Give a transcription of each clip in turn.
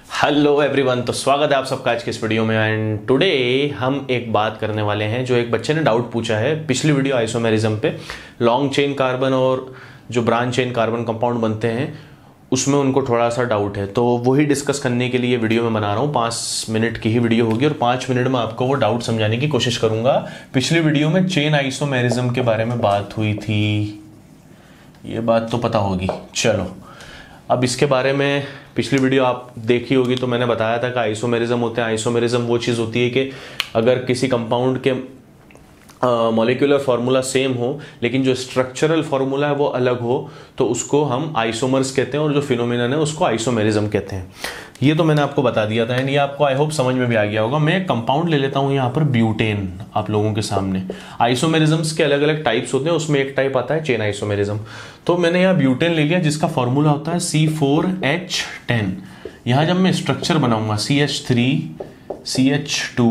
Hello everyone, तो स्वागत है आप सबका आज के इस वीडियो में। एंड टुडे हम एक बात करने वाले हैं जो एक बच्चे ने डाउट पूछा है पिछली वीडियो आइसोमेरिज्म पे। लॉन्ग चेन कार्बन और जो ब्रांच चेन कार्बन कंपाउंड बनते हैं उसमें उनको थोड़ा सा डाउट है, तो वही डिस्कस करने के लिए वीडियो में बना रहा हूँ। 5 मिनट की ही वीडियो होगी और 5 मिनट में आपको वो डाउट समझाने की कोशिश करूंगा। पिछली वीडियो में चेन आइसोमेरिज्म के बारे में बात हुई थी, ये बात तो पता होगी। चलो अब इसके बारे में पिछली वीडियो आप देखी होगी तो मैंने बताया था कि आइसोमेरिज्म होते हैं। आइसोमेरिज्म वो चीज़ होती है कि अगर किसी कंपाउंड के मॉलिक्यूलर फार्मूला सेम हो लेकिन जो स्ट्रक्चरल फार्मूला है वो अलग हो तो उसको हम आइसोमर्स कहते हैं और जो फिनोमिनन है उसको आइसोमेरिज्म कहते हैं। ये तो मैंने आपको बता दिया था एंड ये आपको आई होप समझ में भी आ गया होगा। मैं एक कंपाउंड ले लेता हूँ यहाँ पर ब्यूटेन आप लोगों के सामने। आइसोमेरिज्म्स के अलग अलग टाइप्स होते हैं, उसमें एक टाइप आता है चेन आइसोमेरिज्म। तो मैंने यहाँ ब्यूटेन ले लिया जिसका फॉर्मूला होता है C4H10। यहाँ जब मैं स्ट्रक्चर बनाऊंगा CH3 CH2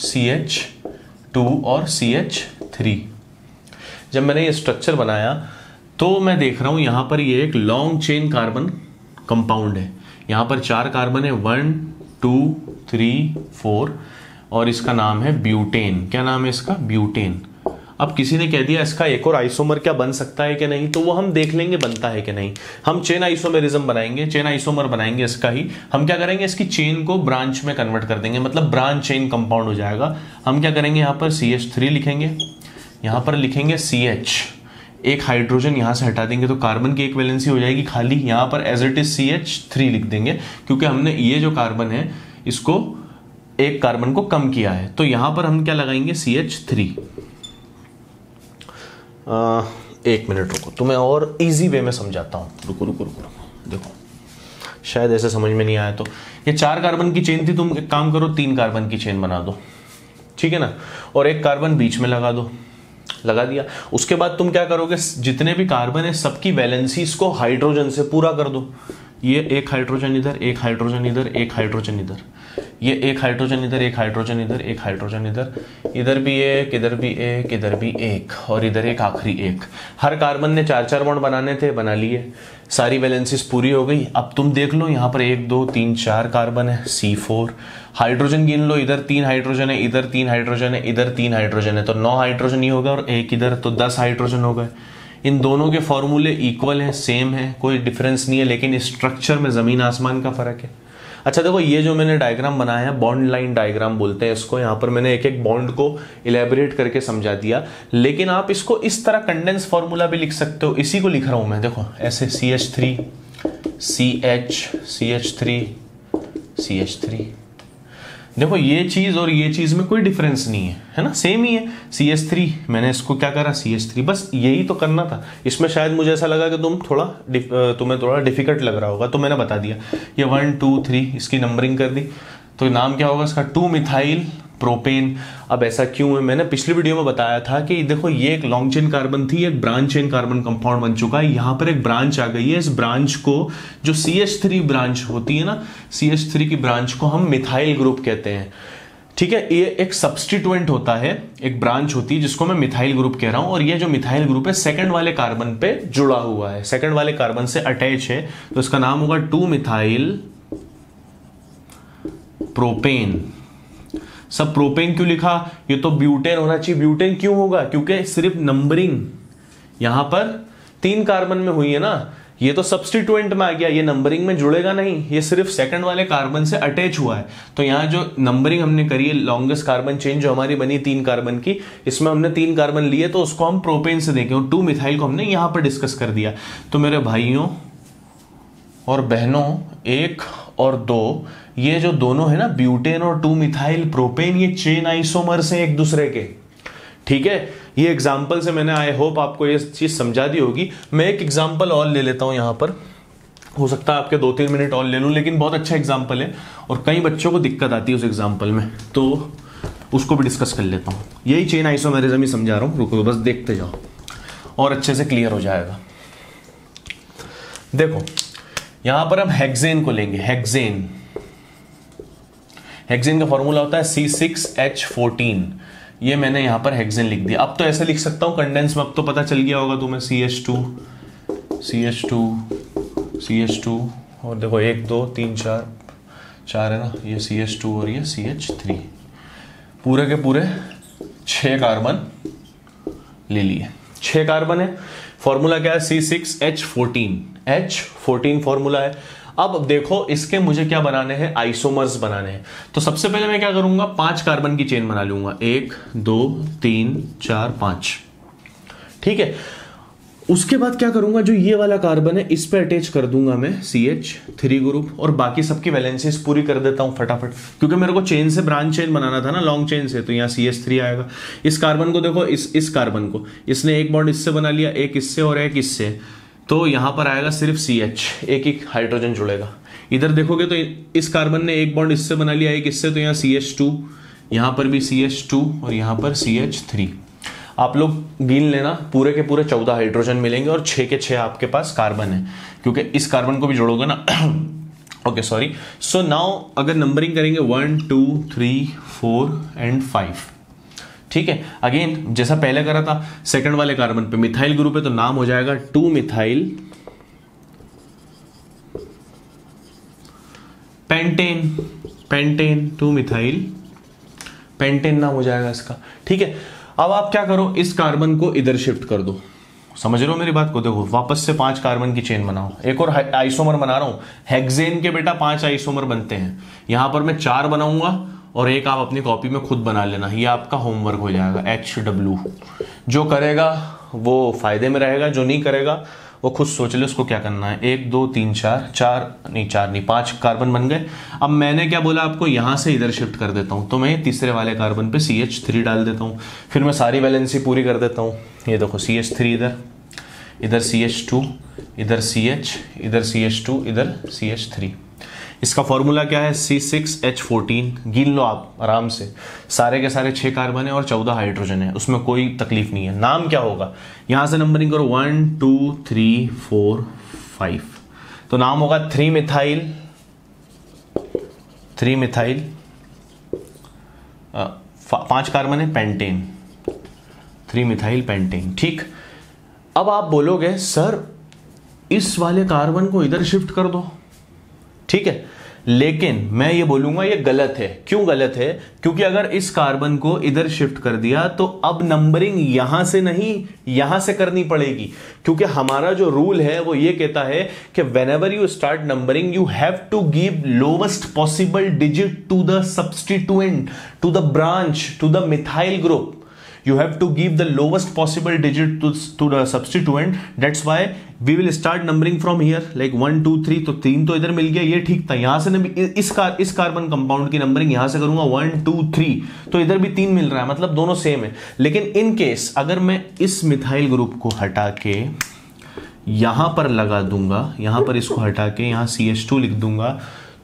CH2 और CH3, जब मैंने ये स्ट्रक्चर बनाया तो मैं देख रहा हूं यहां पर ये एक लॉन्ग चेन कार्बन कंपाउंड है। यहां पर 4 कार्बन है, 1 2 3 4 और इसका नाम है ब्यूटेन। क्या नाम है इसका? ब्यूटेन। अब किसी ने कह दिया इसका एक और आइसोमर क्या बन सकता है कि नहीं, तो वो हम देख लेंगे बनता है कि नहीं। हम चेन आइसोमेरिज्म बनाएंगे, चेन आइसोमर बनाएंगे इसका ही। हम क्या करेंगे, इसकी चेन को ब्रांच में कन्वर्ट कर देंगे, मतलब ब्रांच चेन कंपाउंड हो जाएगा। हम क्या करेंगे, यहाँ पर CH3 लिखेंगे, यहाँ पर लिखेंगे CH, एक हाइड्रोजन यहाँ से हटा देंगे तो कार्बन की एक वैलेंसी हो जाएगी खाली। यहाँ पर एज इट इज CH3 लिख देंगे क्योंकि हमने ये जो कार्बन है इसको एक कार्बन को कम किया है। तो यहाँ पर हम क्या लगाएंगे, CH3। एक मिनट रुको, तुम्हें और इजी वे में समझाता हूँ। रुको रुको रुको रुको, देखो शायद ऐसे समझ में नहीं आया। तो ये 4 कार्बन की चेन थी, तुम एक काम करो 3 कार्बन की चेन बना दो, ठीक है ना, और एक कार्बन बीच में लगा दो। लगा दिया, उसके बाद तुम क्या करोगे, जितने भी कार्बन है सबकी वैलेंसीज को हाइड्रोजन से पूरा कर दो। ये एक हाइड्रोजन इधर, एक हाइड्रोजन इधर, एक हाइड्रोजन इधर, ये एक हाइड्रोजन इधर, एक हाइड्रोजन इधर, एक हाइड्रोजन इधर, इधर भी एक, इधर भी एक, इधर भी एक और इधर एक आखिरी एक। हर कार्बन ने 4-4 बॉन्ड बनाने थे, बना लिए, सारी वैलेंसीज पूरी हो गई। अब तुम देख लो यहाँ पर 1 2 3 4 कार्बन है, C4। हाइड्रोजन गिन लो, इधर 3 हाइड्रोजन है, इधर 3 हाइड्रोजन है, इधर 3 हाइड्रोजन है, तो 9 हाइड्रोजन ही होगा और एक इधर, तो 10 हाइड्रोजन हो गए। इन दोनों के फॉर्मूले इक्वल हैं, सेम है, कोई डिफरेंस नहीं है, लेकिन स्ट्रक्चर में जमीन आसमान का फर्क है। अच्छा देखो, ये जो मैंने डायग्राम बनाया है बॉन्ड लाइन डायग्राम बोलते हैं इसको। यहाँ पर मैंने एक एक बॉन्ड को इलेबोरेट करके समझा दिया, लेकिन आप इसको इस तरह कंडेंस फॉर्मूला भी लिख सकते हो। इसी को लिख रहा हूं मैं, देखो ऐसे CH3 CH CH3 CH3। देखो ये चीज और ये चीज में कोई डिफरेंस नहीं है ना, सेम ही है। CH3 मैंने इसको क्या करा, CH3, बस यही तो करना था। इसमें शायद मुझे ऐसा लगा कि तुम्हें थोड़ा डिफिकल्ट लग रहा होगा, तो मैंने बता दिया। ये 1 2 3 इसकी नंबरिंग कर दी, तो नाम क्या होगा इसका, 2 मिथाइल प्रोपेन। अब ऐसा क्यों है, मैंने पिछली वीडियो में बताया था कि देखो ये एक लॉन्ग चेन कार्बन थी, एक ब्रांच चेन कार्बन कंपाउंड बन चुका है। यहां पर एक ब्रांच आ गई है, इस ब्रांच को जो CH3 ब्रांच होती है ना, CH3 की ब्रांच को हम मिथाइल ग्रुप कहते हैं, ठीक है। ये एक सब्स्टिट्यूएंट होता है, एक ब्रांच होती है जिसको मैं मिथाइल ग्रुप कह रहा हूं। और ये जो मिथाइल ग्रुप है सेकंड वाले कार्बन पे जुड़ा हुआ है, सेकंड वाले कार्बन से अटैच है, तो इसका नाम होगा 2 मिथाइल प्रोपेन। सब प्रोपेन क्यों लिखा, ये तो ब्यूटेन होना चाहिए। ब्यूटेन क्यों होगा, क्योंकि सिर्फ नंबरिंग यहां पर 3 कार्बन में हुई है ना, ये तो सब्स्टिट्यूएंट में आ गया, ये नंबरिंग में जुड़ेगा नहीं, ये सिर्फ सेकंड वाले कार्बन से अटैच हुआ है। तो यहां जो नंबरिंग हमने करी है, लॉन्गेस्ट कार्बन चेन जो हमारी बनी 3 कार्बन की, इसमें हमने 3 कार्बन लिए तो उसको हम प्रोपेन से देखें, और 2 मिथाइल को हमने यहां पर डिस्कस कर दिया। तो मेरे भाइयों और बहनों 1 और 2, ये जो दोनों है ना ब्यूटेन और 2 मिथाइल प्रोपेन, ये चेन आइसोमर्स हैं एक दूसरे के, ठीक है। ये एग्जांपल से मैंने आई होप आपको ये चीज समझा दी होगी। मैं एक एग्जांपल और ले लेता हूं यहां पर, हो सकता है आपके 2-3 मिनट और ले लूं, लेकिन बहुत अच्छा एग्जांपल है और कई बच्चों को दिक्कत आती है उस एग्जांपल में, तो उसको भी डिस्कस कर लेता हूं। यही चेन आइसोमेरिज्म ही समझा रहा हूं, रुको बस देखते जाओ और अच्छे से क्लियर हो जाएगा। देखो यहां पर हम हेक्सेन को लेंगे, हेक्सेन का फॉर्मूला होता है C6H14। ये मैंने यहां पर हेक्सेन लिख दिया। अब तो ऐसे लिख सकता हूं कंडेंस में, अब तो पता चल गया होगा तुम्हें, CH2 और देखो 1 2 3 4 4 है ना, ये CH2 और ये CH3, पूरे के पूरे 6 कार्बन ले लिए। 6 कार्बन है, फॉर्मूला क्या है, C6H14, H14 फॉर्मूला है। अब देखो इसके मुझे क्या बनाने हैं, आइसोमर्स बनाने हैं। तो सबसे पहले मैं क्या करूंगा, 5 कार्बन की चेन बना लूंगा, 1 2 3 4 5, ठीक है। उसके बाद क्या करूंगा, जो ये वाला कार्बन है इस पे अटैच कर दूंगा मैं CH3 ग्रुप, और बाकी सबकी वैलेंसीज पूरी कर देता हूं फटाफट, क्योंकि मेरे को चेन से ब्रांच चेन बनाना था ना, लॉन्ग चेन से, तो यहाँ CH3 आएगा। इस कार्बन को देखो, इस कार्बन को इसने एक बॉन्ड इससे बना लिया, एक इससे और एक इससे, तो यहां पर आएगा सिर्फ CH, एक हाइड्रोजन जुड़ेगा। इधर देखोगे तो इस कार्बन ने एक बॉन्ड इससे बना लिया, एक इससे, तो यहाँ CH2, यहां पर भी CH2 और यहां पर CH3। आप लोग गिन लेना, पूरे के पूरे 14 हाइड्रोजन मिलेंगे और 6 के 6 आपके पास कार्बन है, क्योंकि इस कार्बन को भी जोड़ोगे ना। Okay sorry. सो नाउ अगर नंबरिंग करेंगे 1 2 3 4 एंड 5, ठीक है। अगेन जैसा पहले करा था, सेकंड वाले कार्बन पे मिथाइल ग्रुप है तो नाम हो जाएगा 2 methyl pentane, pentane 2 methyl pentane नाम हो जाएगा इसका, ठीक है। अब आप क्या करो, इस कार्बन को इधर शिफ्ट कर दो, समझ रहे हो मेरी बात को। देखो वापस से 5 कार्बन की चेन बनाओ, एक और आइसोमर बना रहा हूं, हेक्सेन के बेटा 5 आइसोमर बनते हैं, यहां पर मैं 4 बनाऊंगा और एक आप अपनी कॉपी में खुद बना लेना, ये आपका होमवर्क हो जाएगा। HW, जो करेगा वो फायदे में रहेगा, जो नहीं करेगा वो खुद सोच ले उसको क्या करना है। 1 2 3 4 नहीं 5 कार्बन बन गए। अब मैंने क्या बोला आपको, यहां से इधर शिफ्ट कर देता हूं, तो मैं तीसरे वाले कार्बन पे CH3 डाल देता हूं, फिर मैं सारी वैलेंसी पूरी कर देता हूं। ये देखो CH3 इधर CH2, इधर CH, इधर CH2, इधर CH3। इसका फॉर्मूला क्या है, C6H14, गिन लो आप आराम से, सारे के सारे 6 कार्बन है और 14 हाइड्रोजन है, उसमें कोई तकलीफ नहीं है। नाम क्या होगा, यहां से नंबरिंग करो 1 2 3 4 5, तो नाम होगा 3 मिथाइल 5 कार्बन है, पेंटेन, 3 मिथाइल पेंटेन, ठीक। अब आप बोलोगे सर इस वाले कार्बन को इधर शिफ्ट कर दो, ठीक है, लेकिन मैं ये बोलूंगा ये गलत है। क्यों गलत है, क्योंकि अगर इस कार्बन को इधर शिफ्ट कर दिया तो अब नंबरिंग यहां से नहीं यहां से करनी पड़ेगी, क्योंकि हमारा जो रूल है वो ये कहता है कि whenever you start numbering you have to give lowest possible digit to the substituent, to the branch, to the methyl group. You have to give the lowest possible digit to the substituent. That's why we will start numbering from here, like 1 2 3, तो 3 तो इधर मिल गया, ये ठीक था। यहां से इस कार्बन कंपाउंड की नंबरिंग यहां से करूंगा 1 2 3, तो इधर भी 3 मिल रहा है, मतलब दोनों सेम है। लेकिन इन केस अगर मैं इस मिथाइल ग्रुप को हटा के यहां पर लगा दूंगा, यहां पर इसको हटा के यहां CH2 लिख दूंगा,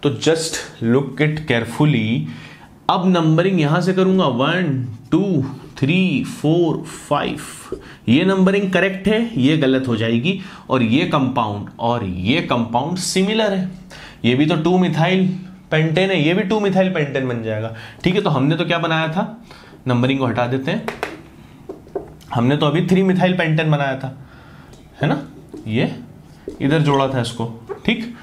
तो जस्ट लुक इट केयरफुली। अब नंबरिंग यहां से करूंगा 1 2 3 4 5, ये नंबरिंग करेक्ट है, ये गलत हो जाएगी। और ये कंपाउंड सिमिलर है, ये भी तो 2 मिथाइल पेंटेन है, ये भी 2 मिथाइल पेंटेन बन जाएगा, ठीक है। तो हमने तो क्या बनाया था, नंबरिंग को हटा देते हैं, हमने तो अभी 3 मिथाइल पेंटेन बनाया था, है ना, ये इधर जोड़ा था इसको, ठीक,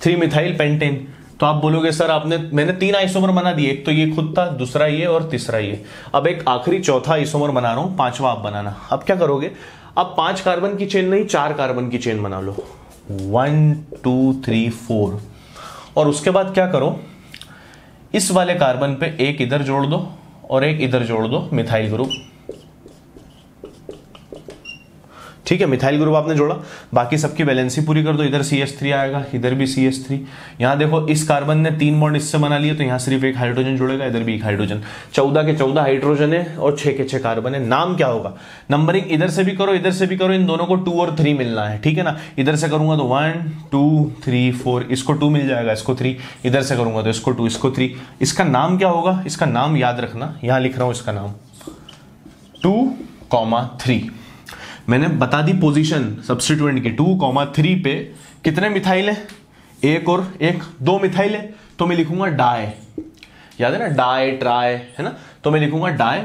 3 मिथाइल पेंटेन। तो आप बोलोगे सर मैंने 3 आइसोमर बना दिए, एक तो ये खुद था, दूसरा ये और तीसरा ये, अब एक आखिरी चौथा आइसोमर बना रहा हूं, 5वां आप बनाना। अब क्या करोगे, अब 5 कार्बन की चेन नहीं 4 कार्बन की चेन बना लो, 1 2 3 4, और उसके बाद क्या करो, इस वाले कार्बन पे एक इधर जोड़ दो और एक इधर जोड़ दो, मिथाइल ग्रुप, ठीक है। मिथाइल ग्रुप आपने जोड़ा, बाकी सबकी वैलेंसी पूरी कर दो, इधर CH3 आएगा, इधर भी CH3। यहां देखो इस कार्बन ने 3 बॉन्ड इससे बना लिए, तो यहां सिर्फ एक हाइड्रोजन जुड़ेगा, इधर भी एक हाइड्रोजन। 14 के 14 हाइड्रोजन है और 6 के 6 कार्बन है। नाम क्या होगा, नंबरिंग इधर से भी करो इधर से भी करो, इन दोनों को 2 और 3 मिलना है, ठीक है ना। इधर से करूंगा तो 1 2 3 4, इसको 2 मिल जाएगा, इसको 3, इधर से करूंगा तो इसको 2 इसको 3। इसका नाम क्या होगा, इसका नाम याद रखना, यहां लिख रहा हूं इसका नाम 2,3। मैंने बता दी पोजीशन सब्स्टिट्यूएंट की, 2,3 पे कितने मिथाइल है, एक और एक 2 मिथाइल है, तो मैं लिखूंगा डाई, याद है ना, डाई ट्राई, है ना, तो मैं लिखूंगा डाई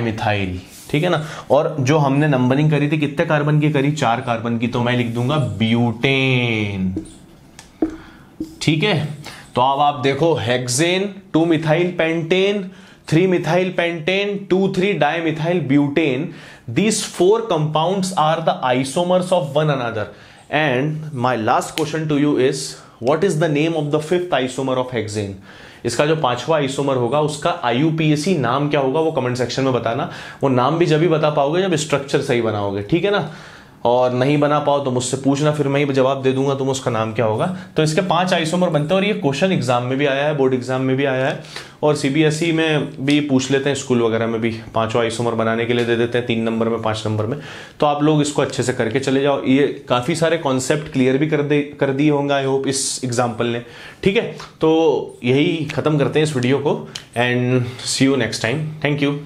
मिथाइल, ठीक है ना। और जो हमने नंबरिंग करी थी कितने कार्बन की करी, 4 कार्बन की, तो मैं लिख दूंगा ब्यूटेन, ठीक है, तो अब आप देखो hexane, 2 methyl pentane, 3 methyl pentane, 2,3 dimethyl butane. These 4 compounds are the isomers of one another. And my last question to you is, what is the name of the 5th isomer of hexane? इसका जो 5वां isomer होगा उसका IUPAC नाम क्या होगा वो comment section में बताना. वो नाम भी जब भी बता पाओगे जब स्ट्रक्चर सही बनाओगे, ठीक है ना. और नहीं बना पाओ तो मुझसे पूछना, फिर मैं ही जवाब दे दूंगा तुम उसका नाम क्या होगा. तो इसके 5 आइसोमर बनते हैं और ये क्वेश्चन एग्जाम में भी आया है, बोर्ड एग्जाम में भी आया है और CBSE में भी पूछ लेते हैं, स्कूल वगैरह में भी 5वां आइसोमर बनाने के लिए दे देते हैं 3 नंबर में, 5 नंबर में. तो आप लोग इसको अच्छे से करके चले जाओ. ये काफ़ी सारे कॉन्सेप्ट क्लियर भी कर दिए होंगे आई होप इस एग्जाम्पल ने. ठीक है, तो यही खत्म करते हैं इस वीडियो को and see you next time. Thank you.